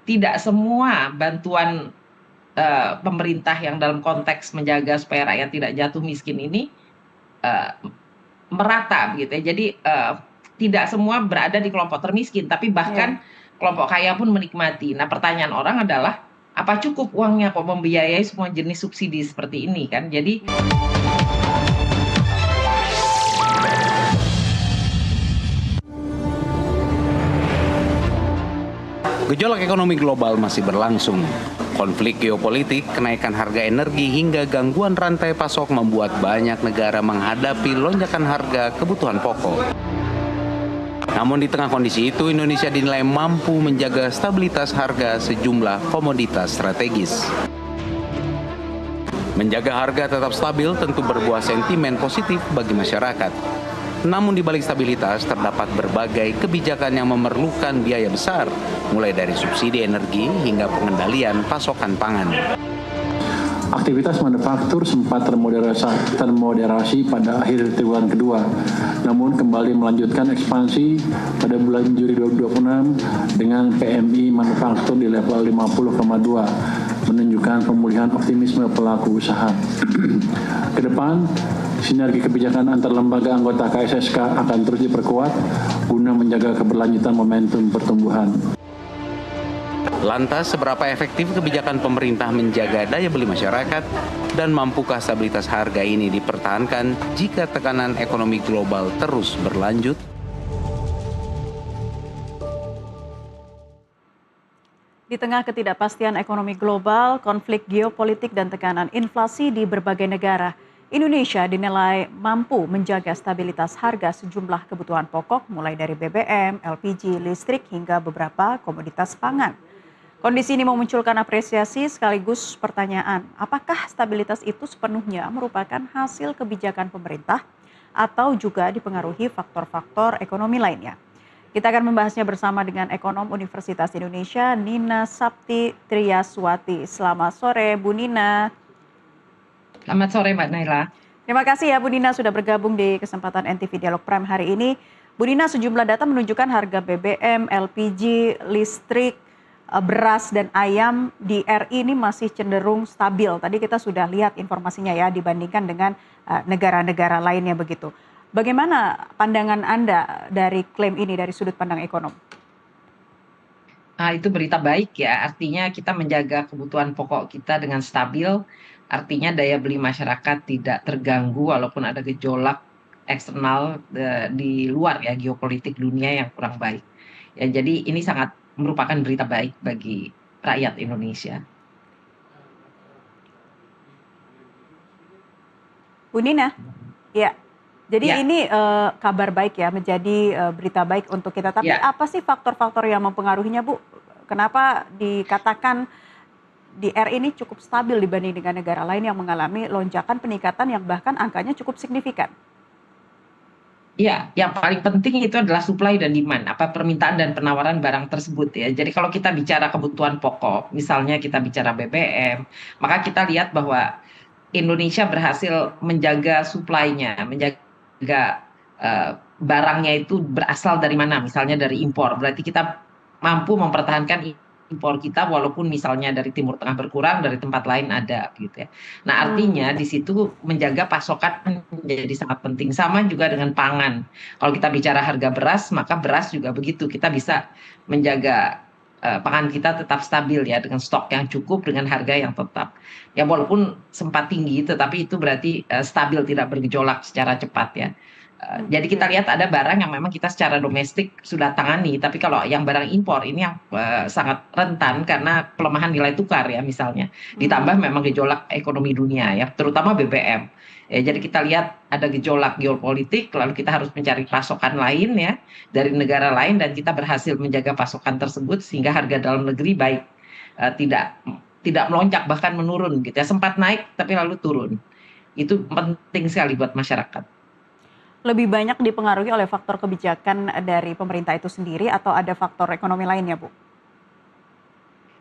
tidak semua bantuan pemerintah yang dalam konteks menjaga supaya rakyat tidak jatuh miskin ini eh, merata gitu ya. Jadi tidak semua berada di kelompok termiskin, tapi Ya. bahkan kelompok kaya pun menikmati. Nah, pertanyaan orang adalah apa cukup uangnya kok membiayai semua jenis subsidi seperti ini kan? Jadi Gejolak ekonomi global masih berlangsung. Konflik geopolitik, kenaikan harga energi, hingga gangguan rantai pasok membuat banyak negara menghadapi lonjakan harga kebutuhan pokok. Namun di tengah kondisi itu, Indonesia dinilai mampu menjaga stabilitas harga sejumlah komoditas strategis. Menjaga harga tetap stabil tentu berbuah sentimen positif bagi masyarakat. Namun di balik stabilitas terdapat berbagai kebijakan yang memerlukan biaya besar, mulai dari subsidi energi hingga pengendalian pasokan pangan. Aktivitas manufaktur sempat termoderasi pada akhir triwulan kedua, namun kembali melanjutkan ekspansi pada bulan Juli 2026 dengan PMI manufaktur di level 50,2, menunjukkan pemulihan optimisme pelaku usaha. Kedepan, sinergi kebijakan antar lembaga anggota KSSK akan terus diperkuat guna menjaga keberlanjutan momentum pertumbuhan. Lantas, seberapa efektif kebijakan pemerintah menjaga daya beli masyarakat dan mampukah stabilitas harga ini dipertahankan jika tekanan ekonomi global terus berlanjut? Di tengah ketidakpastian ekonomi global, konflik geopolitik dan tekanan inflasi di berbagai negara, Indonesia dinilai mampu menjaga stabilitas harga sejumlah kebutuhan pokok mulai dari BBM, LPG, listrik hingga beberapa komoditas pangan. Kondisi ini memunculkan apresiasi sekaligus pertanyaan, apakah stabilitas itu sepenuhnya merupakan hasil kebijakan pemerintah atau juga dipengaruhi faktor-faktor ekonomi lainnya? Kita akan membahasnya bersama dengan ekonom Universitas Indonesia, Nina Sapti Triyaswati. Selamat sore, Bu Nina. selamat sore Mbak Naila. Terima kasih ya Bu Nina sudah bergabung di kesempatan NTV Dialog Prime hari ini. Bu Nina, sejumlah data menunjukkan harga BBM, LPG, listrik, beras dan ayam di RI ini masih cenderung stabil. Tadi kita sudah lihat informasinya ya dibandingkan dengan negara-negara lainnya begitu. Bagaimana pandangan Anda dari klaim ini dari sudut pandang ekonom? Itu berita baik ya, artinya kita menjaga kebutuhan pokok kita dengan stabil, artinya daya beli masyarakat tidak terganggu walaupun ada gejolak eksternal di luar ya, geopolitik dunia yang kurang baik. Ya, jadi ini sangat merupakan berita baik bagi rakyat Indonesia. Bu Nina, ya. Jadi Ya, ini kabar baik ya, menjadi berita baik untuk kita. Tapi ya. apa sih faktor-faktor yang mempengaruhinya, Bu? Kenapa dikatakan di RI ini cukup stabil dibanding dengan negara lain yang mengalami lonjakan peningkatan yang bahkan angkanya cukup signifikan? Ya, yang paling penting itu adalah supply dan demand, apa permintaan dan penawaran barang tersebut ya. Jadi kalau kita bicara kebutuhan pokok, misalnya kita bicara BBM, maka kita lihat bahwa Indonesia berhasil menjaga supply-nya, menjaga barangnya itu berasal dari mana, misalnya dari impor. Berarti kita mampu mempertahankan impor kita walaupun misalnya dari Timur Tengah berkurang, dari tempat lain ada gitu ya. Nah, artinya di situ menjaga pasokan menjadi sangat penting. Sama juga dengan pangan. Kalau kita bicara harga beras, maka beras juga begitu. Kita bisa menjaga pangan kita tetap stabil ya dengan stok yang cukup dengan harga yang tetap. Ya walaupun sempat tinggi tetapi itu berarti stabil tidak bergejolak secara cepat ya. Jadi kita Ya. lihat ada barang yang memang kita secara domestik sudah tangani, tapi kalau yang barang impor ini yang sangat rentan karena pelemahan nilai tukar ya misalnya. Ditambah memang gejolak ekonomi dunia ya, terutama BBM. Ya, jadi kita lihat ada gejolak geopolitik, lalu kita harus mencari pasokan lain ya dari negara lain dan kita berhasil menjaga pasokan tersebut sehingga harga dalam negeri baik, tidak tidak melonjak bahkan menurun gitu ya. Sempat naik tapi lalu turun. Itu penting sekali buat masyarakat. Lebih banyak dipengaruhi oleh faktor kebijakan dari pemerintah itu sendiri atau ada faktor ekonomi lainnya, Bu?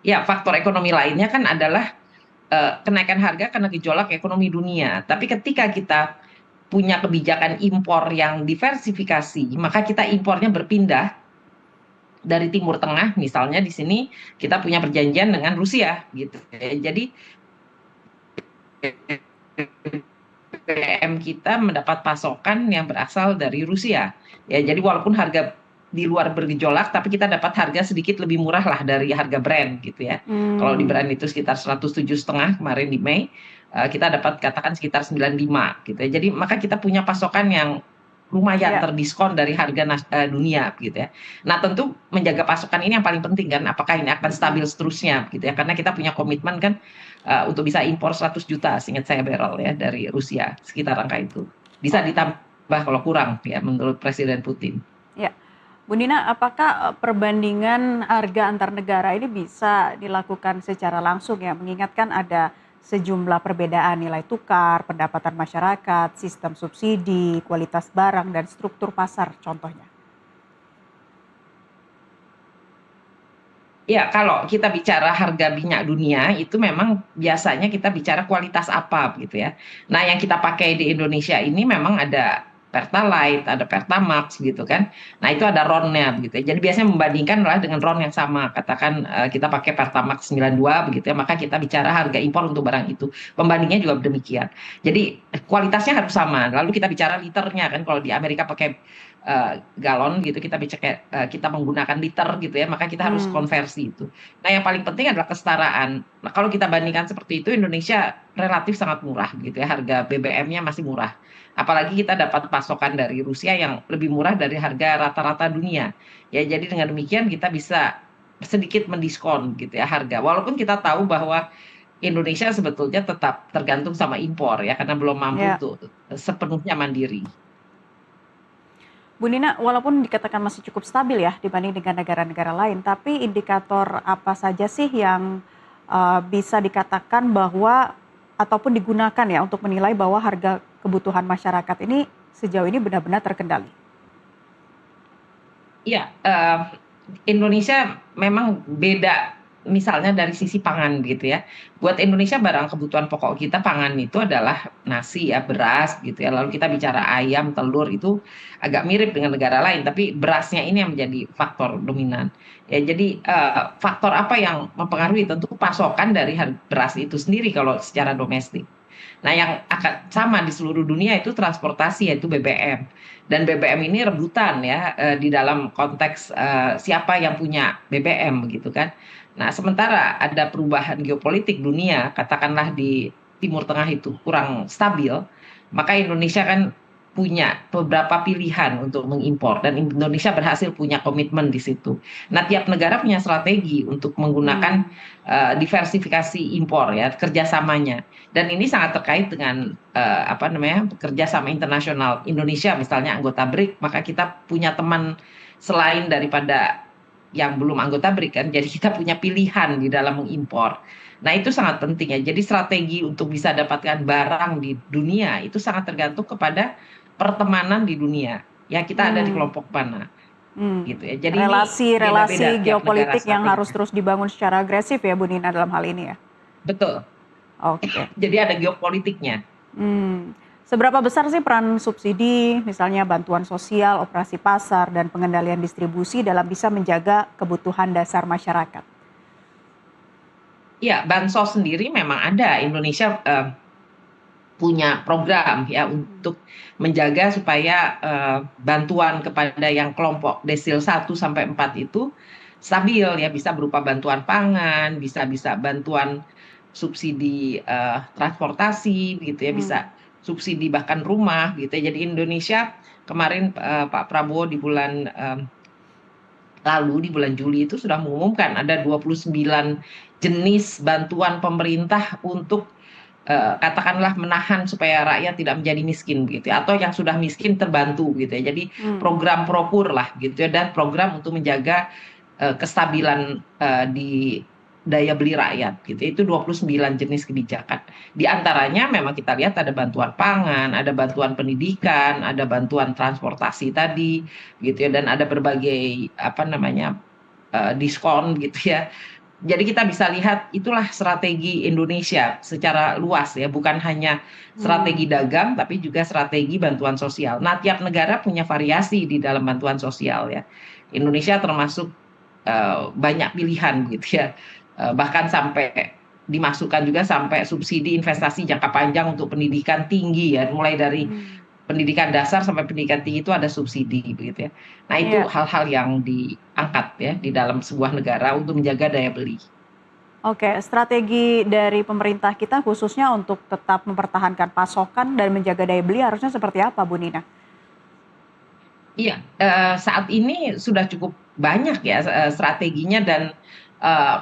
Ya, faktor ekonomi lainnya kan adalah kenaikan harga karena gejolak ekonomi dunia. Tapi ketika kita punya kebijakan impor yang diversifikasi, maka kita impornya berpindah dari Timur Tengah, misalnya di sini kita punya perjanjian dengan Rusia gitu ya. Jadi BBM kita mendapat pasokan yang berasal dari Rusia. Ya, jadi walaupun harga di luar bergejolak, tapi kita dapat harga sedikit lebih murah lah dari harga Brent gitu ya. Kalau di Brent itu sekitar 107,5 kemarin di Mei, kita dapat katakan sekitar 95 gitu ya. Jadi maka kita punya pasokan yang lumayan Ya. terdiskon dari harga dunia gitu ya. Nah tentu menjaga pasokan ini yang paling penting kan, apakah ini akan stabil seterusnya gitu ya, karena kita punya komitmen kan untuk bisa impor 100 juta seingat saya barrel ya dari Rusia, sekitar angka itu. Bisa ditambah kalau kurang ya menurut Presiden Putin. Ya, Bu Nina, apakah perbandingan harga antar negara ini bisa dilakukan secara langsung ya, mengingatkan ada sejumlah perbedaan nilai tukar, pendapatan masyarakat, sistem subsidi, kualitas barang, dan struktur pasar contohnya? Ya, kalau kita bicara harga minyak dunia itu memang biasanya kita bicara kualitas apa gitu ya. Nah, yang kita pakai di Indonesia ini memang ada Pertalite, ada Pertamax gitu kan. Nah, itu ada RON-nya gitu ya. Jadi biasanya membandingkan adalah dengan RON yang sama. Katakan kita pakai Pertamax 92 begitu ya, maka kita bicara harga impor untuk barang itu. Pembandingnya juga demikian. Jadi kualitasnya harus sama. Lalu kita bicara liternya kan, kalau di Amerika pakai galon gitu, kita menggunakan liter gitu ya, maka kita harus konversi itu. Nah, yang paling penting adalah kesetaraan. Nah, kalau kita bandingkan seperti itu, Indonesia relatif sangat murah gitu ya, harga BBM-nya masih murah. Apalagi kita dapat pasokan dari Rusia yang lebih murah dari harga rata-rata dunia. Ya, jadi dengan demikian kita bisa sedikit mendiskon gitu ya harga. Walaupun kita tahu bahwa Indonesia sebetulnya tetap tergantung sama impor ya, karena belum mampu Ya. untuk sepenuhnya mandiri. Bu Nina, walaupun dikatakan masih cukup stabil ya dibanding dengan negara-negara lain, tapi indikator apa saja sih yang bisa dikatakan bahwa ataupun digunakan ya untuk menilai bahwa harga kebutuhan masyarakat ini sejauh ini benar-benar terkendali? Iya, Indonesia memang beda misalnya dari sisi pangan gitu ya. Buat Indonesia barang kebutuhan pokok kita pangan itu adalah nasi ya, beras gitu ya. Lalu kita bicara ayam, telur itu agak mirip dengan negara lain, tapi berasnya ini yang menjadi faktor dominan. Ya, jadi faktor apa yang mempengaruhi tentu pasokan dari beras itu sendiri kalau secara domestik. Nah, yang akan sama di seluruh dunia itu transportasi yaitu BBM. Dan BBM ini rebutan ya di dalam konteks siapa yang punya BBM begitu kan. Nah, sementara ada perubahan geopolitik dunia, katakanlah di Timur Tengah itu kurang stabil, maka Indonesia kan punya beberapa pilihan untuk mengimpor dan Indonesia berhasil punya komitmen di situ. Nah, tiap negara punya strategi untuk menggunakan diversifikasi impor ya, kerjasamanya. Dan ini sangat terkait dengan kerjasama internasional. Indonesia misalnya anggota BRIC, maka kita punya teman selain daripada yang belum anggota BRIC kan, jadi kita punya pilihan di dalam mengimpor. Nah, itu sangat penting ya. Jadi strategi untuk bisa dapatkan barang di dunia itu sangat tergantung kepada pertemanan di dunia. Ya, kita ada di kelompok mana. Gitu ya. Jadi relasi geopolitik yang strategi. harus terus dibangun secara agresif ya Bu Nina dalam hal ini ya. Betul. Oke. Jadi ada geopolitiknya. Seberapa besar sih peran subsidi, misalnya bantuan sosial, operasi pasar, dan pengendalian distribusi dalam bisa menjaga kebutuhan dasar masyarakat? Ya, bansos sendiri memang ada. Indonesia punya program ya untuk menjaga supaya bantuan kepada yang kelompok desil 1 sampai 4 itu stabil ya, bisa berupa bantuan pangan, bisa bantuan subsidi transportasi gitu ya, bisa subsidi bahkan rumah gitu ya. Jadi Indonesia kemarin Pak Prabowo di bulan lalu di bulan Juli itu sudah mengumumkan ada 29 jenis bantuan pemerintah untuk katakanlah menahan supaya rakyat tidak menjadi miskin gitu ya, atau yang sudah miskin terbantu gitu ya. Jadi program Propur lah gitu ya, dan program untuk menjaga kestabilan di daya beli rakyat gitu. Itu 29 jenis kebijakan. Di antaranya memang kita lihat ada bantuan pangan, ada bantuan pendidikan, ada bantuan transportasi tadi gitu ya, dan ada berbagai diskon gitu ya. Jadi kita bisa lihat itulah strategi Indonesia secara luas ya, bukan hanya strategi dagang tapi juga strategi bantuan sosial. Nah, tiap negara punya variasi di dalam bantuan sosial ya. Indonesia termasuk banyak pilihan gitu ya. Bahkan sampai dimasukkan juga sampai subsidi investasi jangka panjang untuk pendidikan tinggi ya, mulai dari pendidikan dasar sampai pendidikan tinggi itu ada subsidi begitu ya. Nah, itu Iya. hal-hal yang diangkat ya di dalam sebuah negara untuk menjaga daya beli. Oke, strategi dari pemerintah kita khususnya untuk tetap mempertahankan pasokan dan menjaga daya beli harusnya seperti apa, Bu Nina? Iya, saat ini sudah cukup banyak ya, strateginya dan,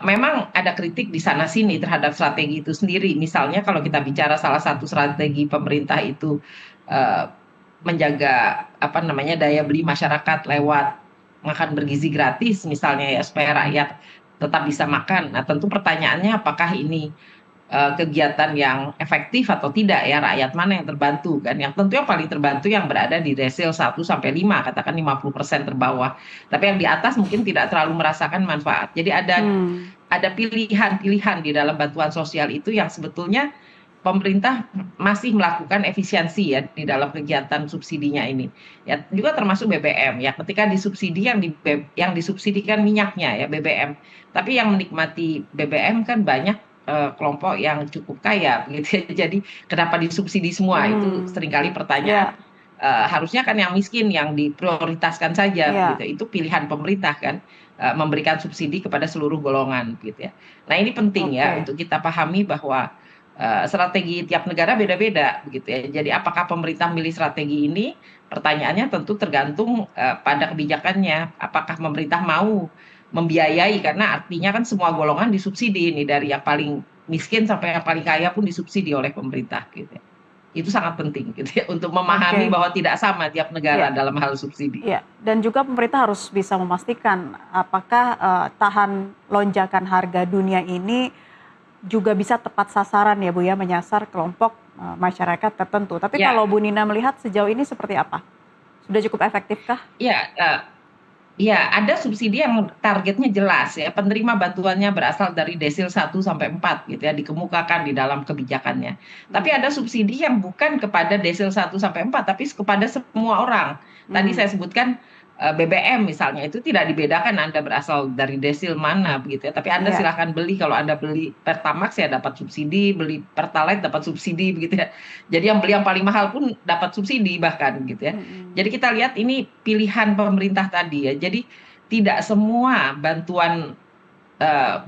memang ada kritik di sana sini terhadap strategi itu sendiri. Misalnya kalau kita bicara salah satu strategi pemerintah itu, eee, menjaga apa namanya, daya beli masyarakat lewat makan bergizi gratis misalnya ya, supaya rakyat tetap bisa makan. Nah, tentu pertanyaannya apakah ini kegiatan yang efektif atau tidak ya, rakyat mana yang terbantu kan, yang tentu yang paling terbantu yang berada di desil 1 sampai 5 katakan 50% terbawah. Tapi yang di atas mungkin tidak terlalu merasakan manfaat. Jadi ada pilihan-pilihan di dalam bantuan sosial itu yang sebetulnya pemerintah masih melakukan efisiensi ya di dalam kegiatan subsidinya ini. Ya juga termasuk BBM ya, ketika disubsidi yang disubsidikan minyaknya ya, BBM. Tapi yang menikmati BBM kan banyak kelompok yang cukup kaya begitu ya. Jadi kenapa disubsidi semua? Itu seringkali pertanyaan. Ya, Harusnya kan yang miskin yang diprioritaskan saja ya, gitu. Itu pilihan pemerintah kan, memberikan subsidi kepada seluruh golongan gitu ya. Nah, ini penting ya oke. untuk kita pahami bahwa strategi tiap negara beda-beda begitu ya. Jadi apakah pemerintah milih strategi ini? Pertanyaannya tentu tergantung pada kebijakannya. Apakah pemerintah mau membiayai, karena artinya kan semua golongan disubsidi ini, dari yang paling miskin sampai yang paling kaya pun disubsidi oleh pemerintah gitu ya. Itu sangat penting gitu ya untuk memahami Oke, bahwa tidak sama tiap negara ya, dalam hal subsidi. ya. Dan juga pemerintah harus bisa memastikan apakah tahan lonjakan harga dunia ini juga bisa tepat sasaran ya Bu ya, menyasar kelompok masyarakat tertentu. Tapi Ya, kalau Bu Nina melihat sejauh ini seperti apa? Sudah cukup efektifkah? ya, iya, ada subsidi yang targetnya jelas ya, penerima bantuannya berasal dari desil 1 sampai 4 gitu ya, dikemukakan di dalam kebijakannya. Tapi ada subsidi yang bukan kepada desil 1 sampai 4, tapi kepada semua orang. Tadi Hmm, saya sebutkan, BBM misalnya, itu tidak dibedakan Anda berasal dari desil mana begitu ya, tapi Anda ya, silahkan beli, kalau Anda beli Pertamax ya dapat subsidi, beli Pertalite dapat subsidi begitu ya. Jadi yang beli yang paling mahal pun dapat subsidi bahkan gitu ya. Jadi kita lihat ini pilihan pemerintah tadi ya. Jadi tidak semua bantuan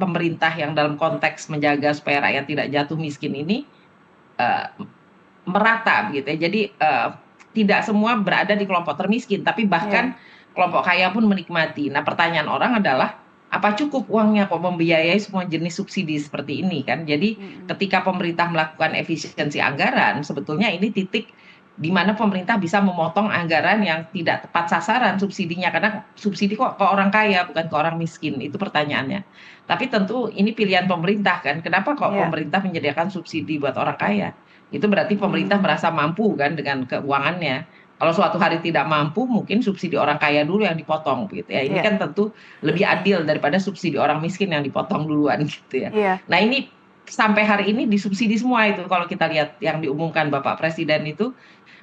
pemerintah yang dalam konteks menjaga supaya rakyat tidak jatuh miskin ini eh, merata begitu ya. Jadi tidak semua berada di kelompok termiskin, tapi bahkan ya. kelompok kaya pun menikmati. Nah, pertanyaan orang adalah apa cukup uangnya kok membiayai semua jenis subsidi seperti ini kan? Jadi Mm-mm. ketika pemerintah melakukan efisiensi anggaran, sebetulnya ini titik di mana pemerintah bisa memotong anggaran yang tidak tepat sasaran subsidinya, karena subsidi kok ke orang kaya bukan ke orang miskin, itu pertanyaannya. Tapi tentu ini pilihan pemerintah kan, kenapa kok Ya. pemerintah menyediakan subsidi buat orang kaya? Itu berarti pemerintah Hmm, merasa mampu kan dengan keuangannya. Kalau suatu hari tidak mampu, mungkin subsidi orang kaya dulu yang dipotong gitu ya. Ini ya, kan tentu lebih adil daripada subsidi orang miskin yang dipotong duluan gitu ya. iya, Nah, ini sampai hari ini disubsidi semua itu kalau kita lihat yang diumumkan Bapak Presiden itu,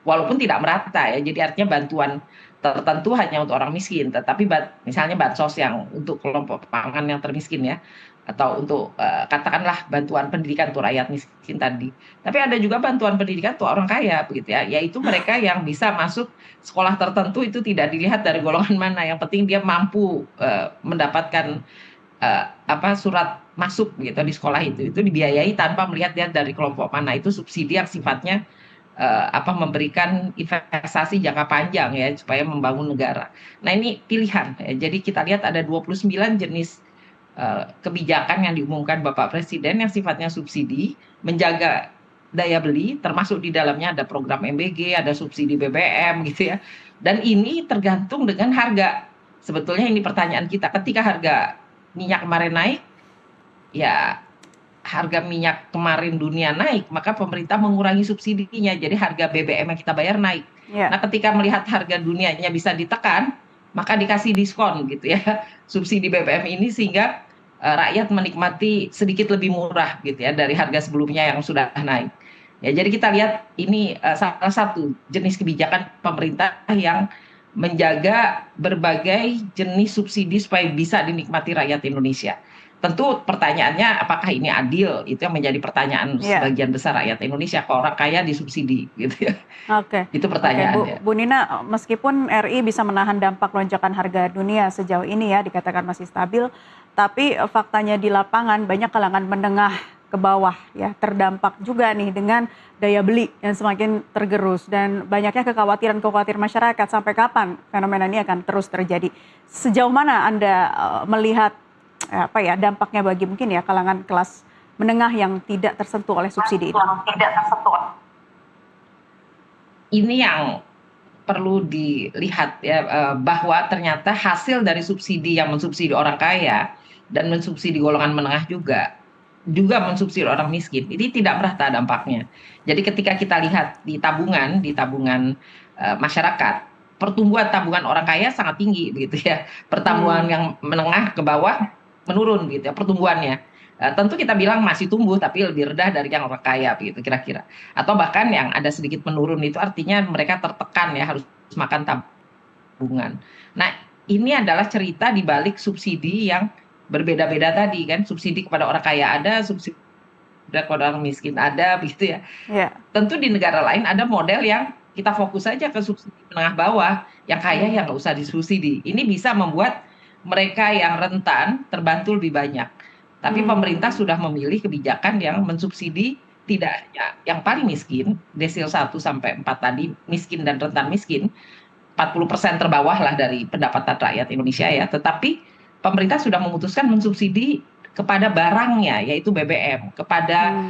walaupun tidak merata ya. Jadi artinya bantuan tertentu hanya untuk orang miskin, tetapi misalnya bansos yang untuk kelompok pangan yang termiskin ya, atau untuk katakanlah bantuan pendidikan untuk rakyat miskin tadi. Tapi ada juga bantuan pendidikan untuk orang kaya begitu ya, yaitu mereka yang bisa masuk sekolah tertentu, itu tidak dilihat dari golongan mana, yang penting dia mampu mendapatkan surat masuk gitu di sekolah itu dibiayai tanpa melihat dia dari kelompok mana. Itu subsidi yang sifatnya memberikan investasi jangka panjang ya, supaya membangun negara. Nah, ini pilihan ya. Jadi kita lihat ada 29 jenis kebijakan yang diumumkan Bapak Presiden yang sifatnya subsidi, menjaga daya beli, termasuk di dalamnya ada program MBG, ada subsidi BBM gitu ya. Dan ini tergantung dengan harga. Sebetulnya ini pertanyaan kita, ketika harga minyak kemarin naik, ya harga minyak kemarin dunia naik, maka pemerintah mengurangi subsidinya. Jadi harga BBM yang kita bayar naik. ya. Nah, ketika melihat harga dunianya bisa ditekan, maka dikasih diskon gitu ya, subsidi BBM ini, sehingga rakyat menikmati sedikit lebih murah gitu ya dari harga sebelumnya yang sudah naik. Ya, jadi kita lihat ini salah satu jenis kebijakan pemerintah yang menjaga berbagai jenis subsidi supaya bisa dinikmati rakyat Indonesia. Tentu pertanyaannya apakah ini adil? Itu yang menjadi pertanyaan Ya. sebagian besar rakyat Indonesia, kok orang kaya disubsidi gitu ya. Oke, Itu oke, pertanyaannya. Bu Nina, meskipun RI bisa menahan dampak lonjakan harga dunia sejauh ini ya, dikatakan masih stabil, tapi faktanya di lapangan banyak kalangan menengah ke bawah ya terdampak juga nih dengan daya beli yang semakin tergerus dan banyaknya kekhawatiran masyarakat sampai kapan fenomena ini akan terus terjadi. Sejauh mana Anda melihat dampaknya bagi mungkin ya kalangan kelas menengah yang tidak tersentuh oleh subsidi ini? Ini yang perlu dilihat ya, bahwa ternyata hasil dari subsidi yang mensubsidi orang kaya dan mensubsidi golongan menengah juga mensubsidi orang miskin. Ini tidak merata dampaknya. Jadi ketika kita lihat di tabungan masyarakat, pertumbuhan tabungan orang kaya sangat tinggi begitu ya. Pertumbuhan yang menengah ke bawah menurun gitu ya pertumbuhannya. Tentu kita bilang masih tumbuh tapi lebih rendah dari yang orang kaya begitu kira-kira. Atau bahkan yang ada sedikit menurun itu artinya mereka tertekan ya harus makan tabungan. Nah, ini adalah cerita di balik subsidi yang berbeda-beda tadi kan. Subsidi kepada orang kaya ada, subsidi kepada orang miskin ada begitu ya. Ya. Tentu di negara lain ada model yang kita fokus saja ke subsidi menengah bawah, yang kaya yang nggak usah disubsidi. Ini bisa membuat mereka yang rentan terbantu lebih banyak. Tapi pemerintah sudah memilih kebijakan yang mensubsidi tidak hanya yang paling miskin, desil 1 sampai 4 tadi, miskin dan rentan miskin, 40% terbawah lah dari pendapatan rakyat Indonesia ya, tetapi pemerintah sudah memutuskan mensubsidi kepada barangnya, yaitu BBM, kepada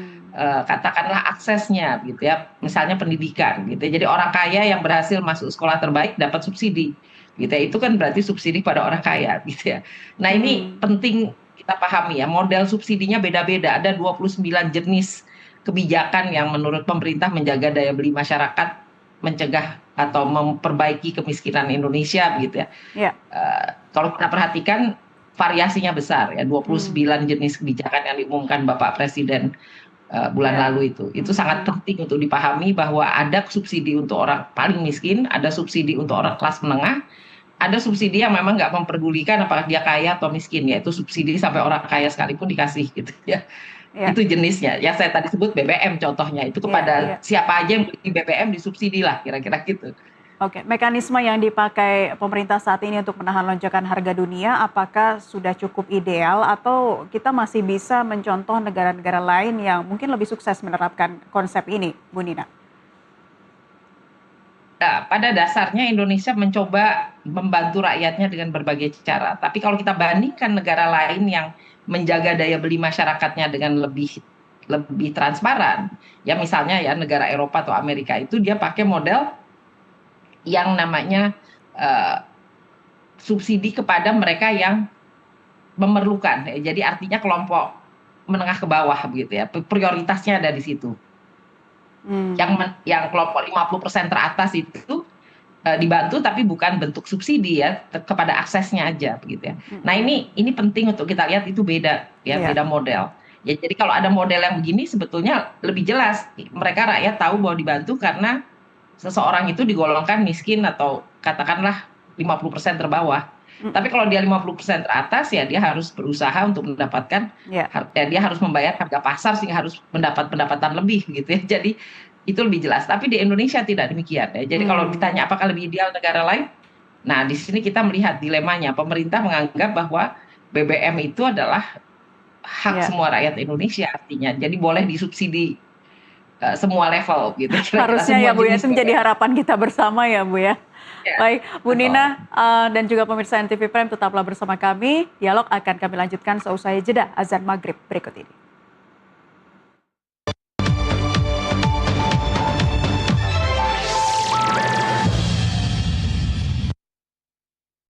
katakanlah aksesnya gitu ya, misalnya pendidikan gitu ya. Jadi orang kaya yang berhasil masuk sekolah terbaik dapat subsidi gitu ya, itu kan berarti subsidi pada orang kaya gitu ya. Nah ini penting kita pahami ya, model subsidinya beda-beda, ada 29 jenis kebijakan yang menurut pemerintah menjaga daya beli masyarakat, mencegah atau memperbaiki kemiskinan Indonesia gitu ya. Ya. Kalau kita perhatikan variasinya besar ya, 29 jenis kebijakan yang diumumkan Bapak Presiden bulan lalu itu sangat penting untuk dipahami bahwa ada subsidi untuk orang paling miskin, ada subsidi untuk orang kelas menengah, ada subsidi yang memang nggak memperdulikan apakah dia kaya atau miskin, yaitu subsidi sampai orang kaya sekalipun dikasih gitu ya. Itu jenisnya. Yang saya tadi sebut BBM contohnya, itu kepada siapa aja yang beli BBM disubsidi lah kira-kira gitu. Oke, mekanisme yang dipakai pemerintah saat ini untuk menahan lonjakan harga dunia, apakah sudah cukup ideal atau kita masih bisa mencontoh negara-negara lain yang mungkin lebih sukses menerapkan konsep ini, Bu Nina? Nah, pada dasarnya Indonesia mencoba membantu rakyatnya dengan berbagai cara. Tapi kalau kita bandingkan negara lain yang menjaga daya beli masyarakatnya dengan lebih transparan, ya misalnya ya negara Eropa atau Amerika itu dia pakai model yang namanya subsidi kepada mereka yang memerlukan. Jadi artinya kelompok menengah ke bawah begitu ya. Prioritasnya ada di situ. Yang kelompok 50% teratas itu dibantu tapi bukan bentuk subsidi ya, kepada aksesnya aja begitu ya. Nah, ini penting untuk kita lihat, itu beda ya, beda model. Ya, jadi kalau ada model yang begini sebetulnya lebih jelas, mereka rakyat tahu bahwa dibantu karena seseorang itu digolongkan miskin atau katakanlah 50% terbawah. Tapi kalau dia 50% teratas ya dia harus berusaha untuk mendapatkan, dia harus membayar harga pasar sehingga harus mendapat pendapatan lebih gitu ya. Jadi itu lebih jelas. Tapi di Indonesia tidak demikian ya. Jadi kalau ditanya apakah lebih ideal negara lain, nah di sini kita melihat dilemanya. Pemerintah menganggap bahwa BBM itu adalah hak semua rakyat Indonesia artinya. Jadi boleh disubsidi semua level gitu. Harusnya ya Bu ya, itu menjadi harapan kita bersama ya Bu ya. Baik, Bu Nina dan juga pemirsa NTV Prime tetaplah bersama kami. Dialog akan kami lanjutkan seusai jeda azan maghrib berikut ini.